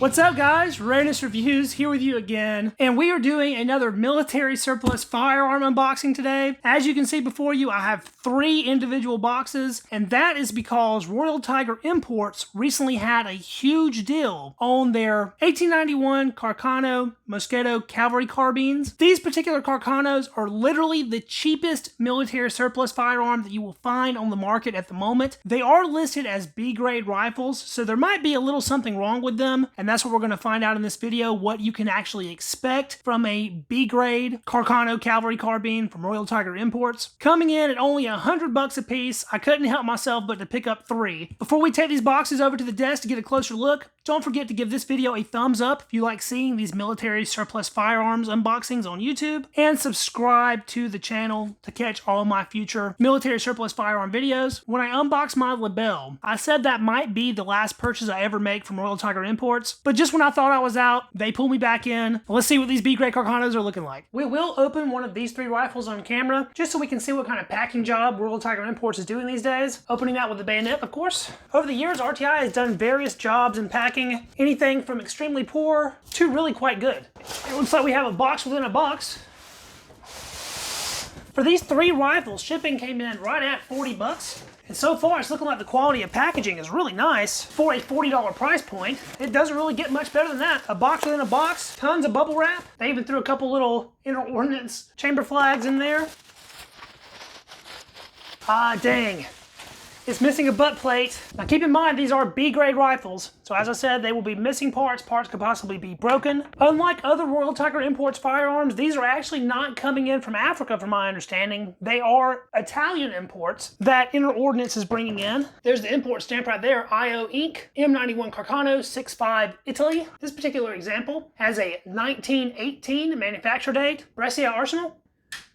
What's up guys, Readiness Reviews here with you again, and we are doing another military surplus firearm unboxing today. As you can see before you, I have 3 individual boxes, and that is because Royal Tiger Imports recently had a huge deal on their 1891 Carcano Moschetto Cavalry Carbines. These particular Carcanos are literally the cheapest military surplus firearm that you will find on the market at the moment. They are listed as B-Grade rifles, so there might be a little something wrong with them, and that's what we're going to find out in this video, what you can actually expect from a B-Grade Carcano Cavalry Carbine from Royal Tiger Imports. Coming in at only $100 a piece, I couldn't help myself but to pick up 3. Before we take these boxes over to the desk to get a closer look, don't forget to give this video a thumbs up if you like seeing these military surplus firearms unboxings on YouTube, and subscribe to the channel to catch all my future military surplus firearm videos. When I unboxed my LaBelle, I said that might be the last purchase I ever make from Royal Tiger Imports, but just when I thought I was out, they pulled me back in. Let's see what these B-Grade Carcanos are looking like. We will open one of these 3 rifles on camera, just so we can see what kind of packing job Royal Tiger Imports is doing these days. Opening that with the bayonet, of course. Over the years, RTI has done various jobs in packing, anything from extremely poor to really quite good. It looks like we have a box within a box. For these 3 rifles, shipping came in right at $40. And so far, it's looking like the quality of packaging is really nice for a $40 price point. It doesn't really get much better than that. A box within a box, tons of bubble wrap. They even threw a couple little inner ordnance chamber flags in there. Ah, dang. It's missing a butt plate. Now keep in mind, these are B-Grade rifles, so as I said, they will be missing parts. Parts could possibly be broken. Unlike other Royal Tiger Imports firearms, these are actually not coming in from Africa from my understanding. They are Italian imports that Inner Ordnance is bringing in. There's the import stamp right there, IO Inc. M91 Carcano 6.5 Italy. This particular example has a 1918 manufacture date. Brescia Arsenal.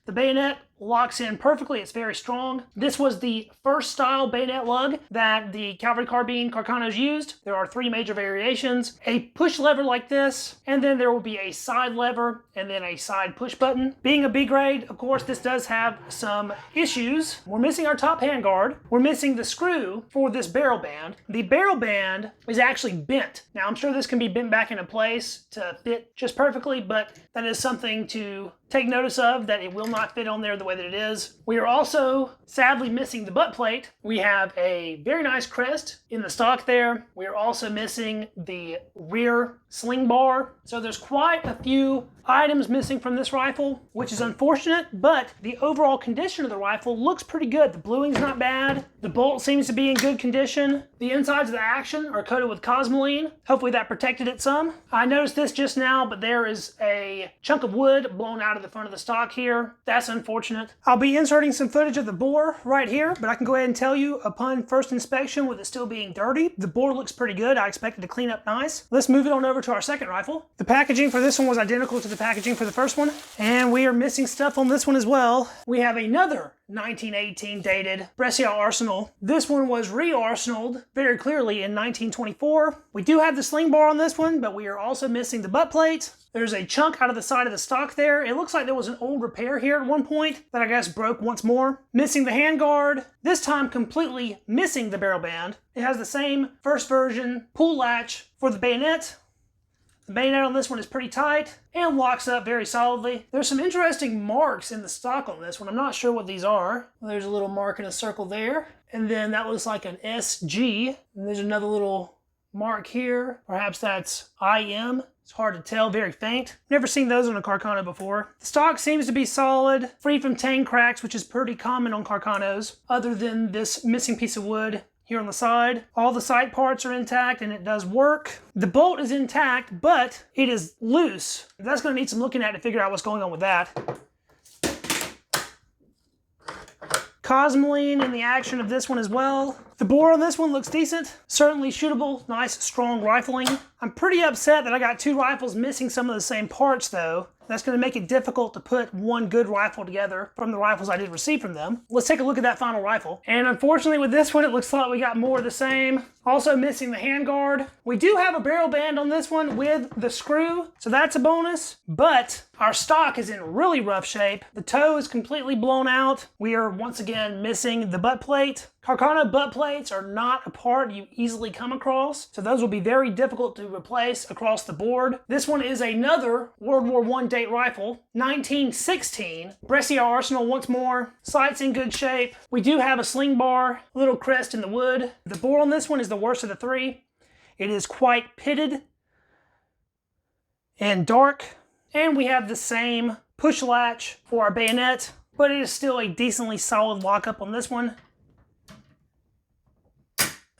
The bayonet locks in perfectly. It's very strong. This was the first style bayonet lug that the Cavalry Carbine Carcanos used. There are 3 major variations. A push lever like this, and then there will be a side lever and then a side push button. Being a B-Grade, of course, this does have some issues. We're missing our top handguard. We're missing the screw for this barrel band. The barrel band is actually bent. Now, I'm sure this can be bent back into place to fit just perfectly, but that is something to take notice of, that it will not fit on there the way that it is. We are also sadly missing the butt plate. We have a very nice crest in the stock there. We are also missing the rear sling bar. So there's quite a few items missing from this rifle, which is unfortunate, but the overall condition of the rifle looks pretty good. The bluing's not bad. The bolt seems to be in good condition. The insides of the action are coated with cosmoline. Hopefully that protected it some. I noticed this just now, but there is a chunk of wood blown out of the front of the stock here. That's unfortunate. I'll be inserting some footage of the bore right here, but I can go ahead and tell you, upon first inspection, with it still being dirty, the bore looks pretty good. I expect it to clean up nice. Let's move it on over to our second rifle. The packaging for this one was identical to the packaging for the first one, and we are missing stuff on this one as well. We have another 1918 dated Brescia Arsenal. This one was re-arsenaled very clearly in 1924. We do have the sling bar on this one, but we are also missing the butt plate. There's a chunk out of the side of the stock there. It looks like there was an old repair here at one point that I guess broke once more. Missing the handguard, this time completely missing the barrel band. It has the same first version pull latch for the bayonet. The bayonet on this one is pretty tight and locks up very solidly. There's some interesting marks in the stock on this one. I'm not sure what these are. There's a little mark in a circle there. And then that looks like an SG. And there's another little mark here. Perhaps that's IM. It's hard to tell, very faint. Never seen those on a Carcano before. The stock seems to be solid, free from tang cracks, which is pretty common on Carcanos, other than this missing piece of wood here on the side. All the side parts are intact and it does work. The bolt is intact, but it is loose. That's gonna need some looking at to figure out what's going on with that. Cosmoline in the action of this one as well. The bore on this one looks decent. Certainly shootable, nice, strong rifling. I'm pretty upset that I got 2 rifles missing some of the same parts though. That's going to make it difficult to put one good rifle together from the rifles I did receive from them. Let's take a look at that final rifle. And unfortunately with this one, it looks like we got more of the same. Also missing the handguard. We do have a barrel band on this one with the screw, so that's a bonus. But our stock is in really rough shape. The toe is completely blown out. We are once again missing the butt plate. Carcano butt plate plates are not a part you easily come across, so those will be very difficult to replace across the board. This one is another World War I date rifle, 1916. Brescia Arsenal once more. Sight's in good shape. We do have a sling bar, little crest in the wood. The bore on this one is the worst of the three. It is quite pitted and dark. And we have the same push latch for our bayonet, but it is still a decently solid lockup on this one.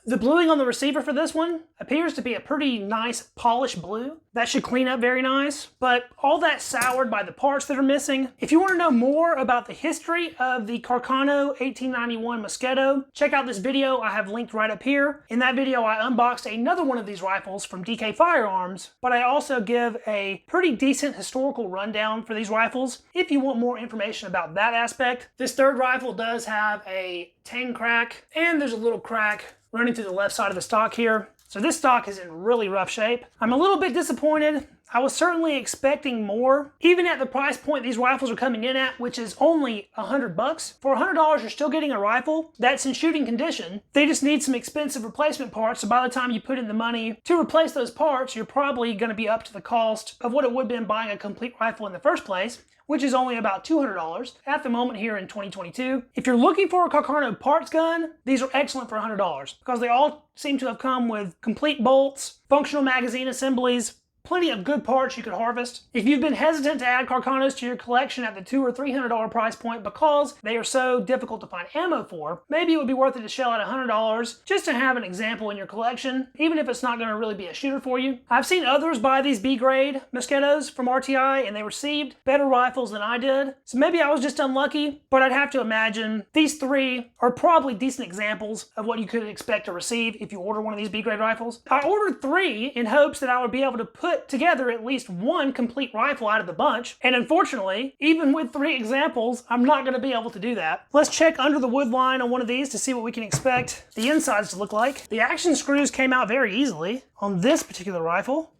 The bluing on the receiver for this one appears to be a pretty nice polished blue. That should clean up very nice, but all that soured by the parts that are missing. If you want to know more about the history of the Carcano 1891 Moschetto, check out this video I have linked right up here. In that video, I unboxed another one of these rifles from DK Firearms, but I also give a pretty decent historical rundown for these rifles if you want more information about that aspect. This third rifle does have a tang crack, and there's a little crack running through the left side of the stock here. So this stock is in really rough shape. I'm a little bit disappointed. I was certainly expecting more. Even at the price point these rifles are coming in at, which is only $100. For $100, you're still getting a rifle that's in shooting condition. They just need some expensive replacement parts, so by the time you put in the money to replace those parts, you're probably gonna be up to the cost of what it would have been buying a complete rifle in the first place, which is only about $200 at the moment here in 2022. If you're looking for a Carcano parts gun, these are excellent for $100 because they all seem to have come with complete bolts, functional magazine assemblies, plenty of good parts you could harvest. If you've been hesitant to add Carcanos to your collection at the $200 or $300 price point because they are so difficult to find ammo for, maybe it would be worth it to shell out $100 just to have an example in your collection, even if it's not going to really be a shooter for you. I've seen others buy these B-Grade Moschettos from RTI and they received better rifles than I did, so maybe I was just unlucky, but I'd have to imagine these three are probably decent examples of what you could expect to receive if you order one of these B-Grade rifles. I ordered three in hopes that I would be able to put together at least one complete rifle out of the bunch, and unfortunately, even with three examples, I'm not going to be able to do that. Let's check under the wood line on one of these to see what we can expect the insides to look like. The action screws came out very easily on this particular rifle.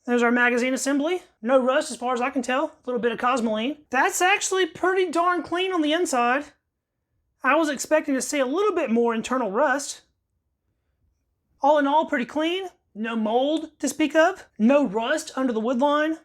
There's our magazine assembly. No rust as far as I can tell. A little bit of cosmoline. That's actually pretty darn clean on the inside. I was expecting to see a little bit more internal rust. All in all, pretty clean. No mold to speak of. No rust under the wood line.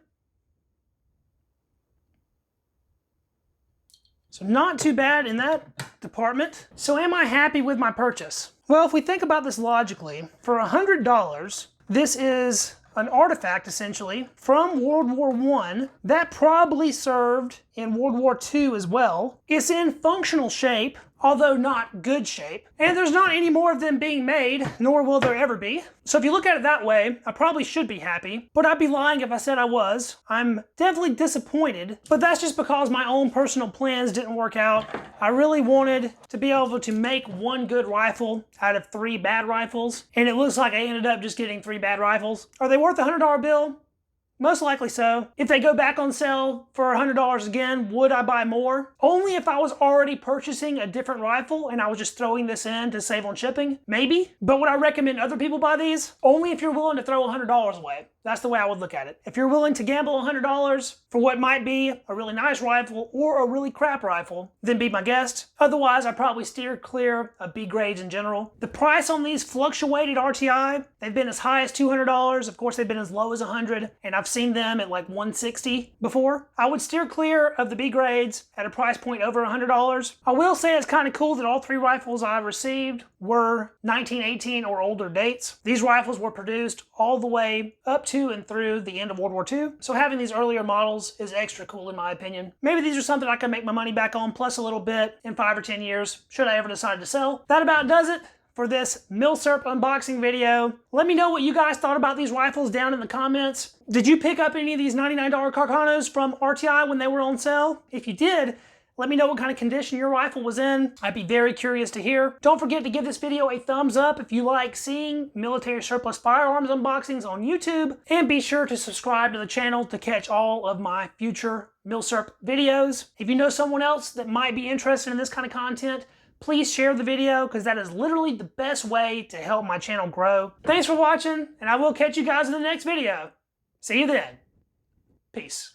So not too bad in that department. So am I happy with my purchase? Well, if we think about this logically, for $100, this is an artifact essentially from World War I that probably served in World War II as well. It's in functional shape, although not good shape. And there's not any more of them being made, nor will there ever be. So if you look at it that way, I probably should be happy, but I'd be lying if I said I was. I'm definitely disappointed, but that's just because my own personal plans didn't work out. I really wanted to be able to make one good rifle out of three bad rifles, and it looks like I ended up just getting three bad rifles. Are they worth a $100 bill? Most likely so. If they go back on sale for $100 again, would I buy more? Only if I was already purchasing a different rifle and I was just throwing this in to save on shipping, maybe. But would I recommend other people buy these? Only if you're willing to throw $100 away. That's the way I would look at it. If you're willing to gamble $100 for what might be a really nice rifle or a really crap rifle, then be my guest. Otherwise, I'd probably steer clear of B-grades in general. The price on these fluctuated RTI. They've been as high as $200. Of course, they've been as low as $100, and I've seen them at like $160 before. I would steer clear of the B-grades at a price point over $100. I will say it's kind of cool that all three rifles I received were 1918 or older dates. These rifles were produced all the way up to and through the end of World War II. So having these earlier models is extra cool in my opinion. Maybe these are something I can make my money back on plus a little bit in 5 or 10 years, should I ever decide to sell. That about does it for this Milsurp unboxing video. Let me know what you guys thought about these rifles down in the comments. Did you pick up any of these $99 Carcanos from RTI when they were on sale? If you did, let me know what kind of condition your rifle was in. I'd be very curious to hear. Don't forget to give this video a thumbs up if you like seeing military surplus firearms unboxings on YouTube. And be sure to subscribe to the channel to catch all of my future Milsurp videos. If you know someone else that might be interested in this kind of content, please share the video because that is literally the best way to help my channel grow. Thanks for watching, and I will catch you guys in the next video. See you then. Peace.